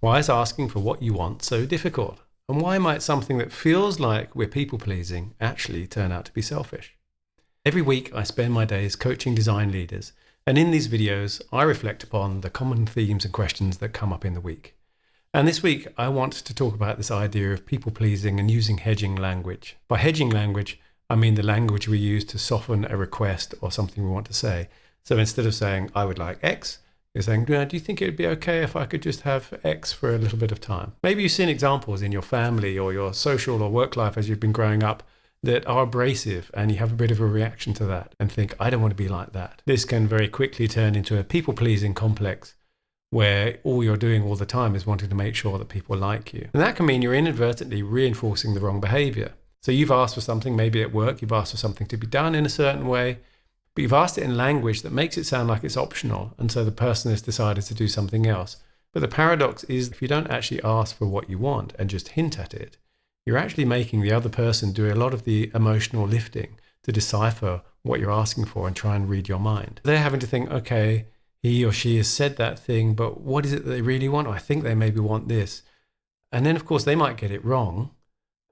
Why is asking for what you want so difficult? And why might something that feels like we're people-pleasing actually turn out to be selfish? Every week I spend my days coaching design leaders, and in these videos I reflect upon the common themes and questions that come up in the week. And this week I want to talk about this idea of people-pleasing and using hedging language. By hedging language, I mean the language we use to soften a request or something we want to say. So instead of saying, I would like X, you're saying, do you think it would be okay if I could just have X for a little bit of time? Maybe you've seen examples in your family or your social or work life as you've been growing up that are abrasive, and you have a bit of a reaction to that and think, I don't want to be like that. This can very quickly turn into a people-pleasing complex where all you're doing all the time is wanting to make sure that people like you. And that can mean you're inadvertently reinforcing the wrong behavior. So you've asked for something, maybe at work, you've asked for something to be done in a certain way, but you've asked it in language that makes it sound like it's optional, and so the person has decided to do something else. But the paradox is, if you don't actually ask for what you want and just hint at it, you're actually making the other person do a lot of the emotional lifting to decipher what you're asking for and try and read your mind. They're having to think, okay, he or she has said that thing, but what is it that they really want? Or I think they maybe want this. And then, of course, they might get it wrong,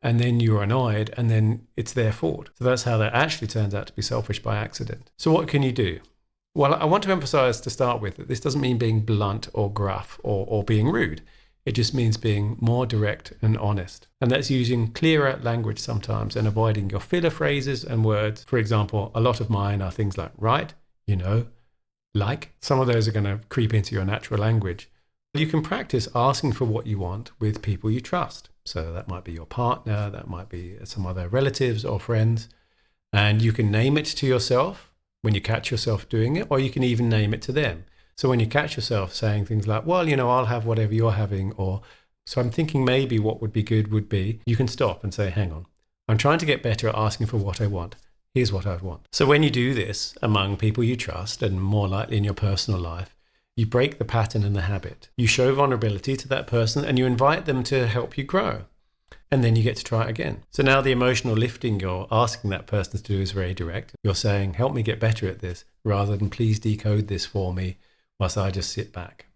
and then you're annoyed, and then it's their fault. So that's how that actually turns out to be selfish by accident. So what can you do? Well, I want to emphasize to start with that this doesn't mean being blunt or gruff or being rude. It just means being more direct and honest. And that's using clearer language sometimes and avoiding your filler phrases and words. For example, a lot of mine are things like right, you know, like. Some of those are going to creep into your natural language. You can practice asking for what you want with people you trust. So that might be your partner, that might be some other relatives or friends. And you can name it to yourself when you catch yourself doing it, or you can even name it to them. So when you catch yourself saying things like, well, you know, I'll have whatever you're having, or so I'm thinking maybe what would be good would be, you can stop and say, hang on, I'm trying to get better at asking for what I want. Here's what I'd want. So when you do this among people you trust, and more likely in your personal life, you break the pattern and the habit. You show vulnerability to that person and you invite them to help you grow. And then you get to try it again. So now the emotional lifting you're asking that person to do is very direct. You're saying, help me get better at this, rather than please decode this for me whilst I just sit back.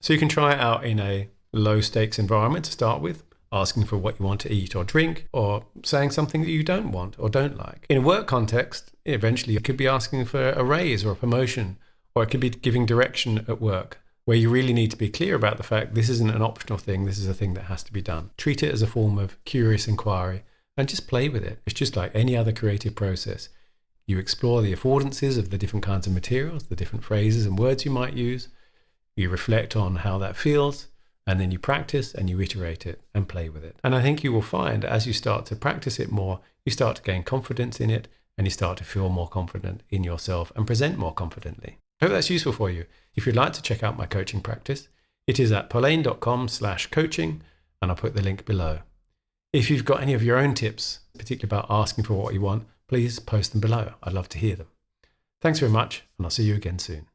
So you can try it out in a low stakes environment to start with, asking for what you want to eat or drink, or saying something that you don't want or don't like. In a work context, eventually you could be asking for a raise or a promotion, or it could be giving direction at work, where you really need to be clear about the fact this isn't an optional thing, this is a thing that has to be done. Treat it as a form of curious inquiry and just play with it. It's just like any other creative process. You explore the affordances of the different kinds of materials, the different phrases and words you might use. You reflect on how that feels, and then you practice and you iterate it and play with it. And I think you will find as you start to practice it more, you start to gain confidence in it, and you start to feel more confident in yourself and present more confidently. I hope that's useful for you. If you'd like to check out my coaching practice, it is at pauline.com/coaching, and I'll put the link below. If you've got any of your own tips, particularly about asking for what you want, please post them below. I'd love to hear them. Thanks very much, and I'll see you again soon.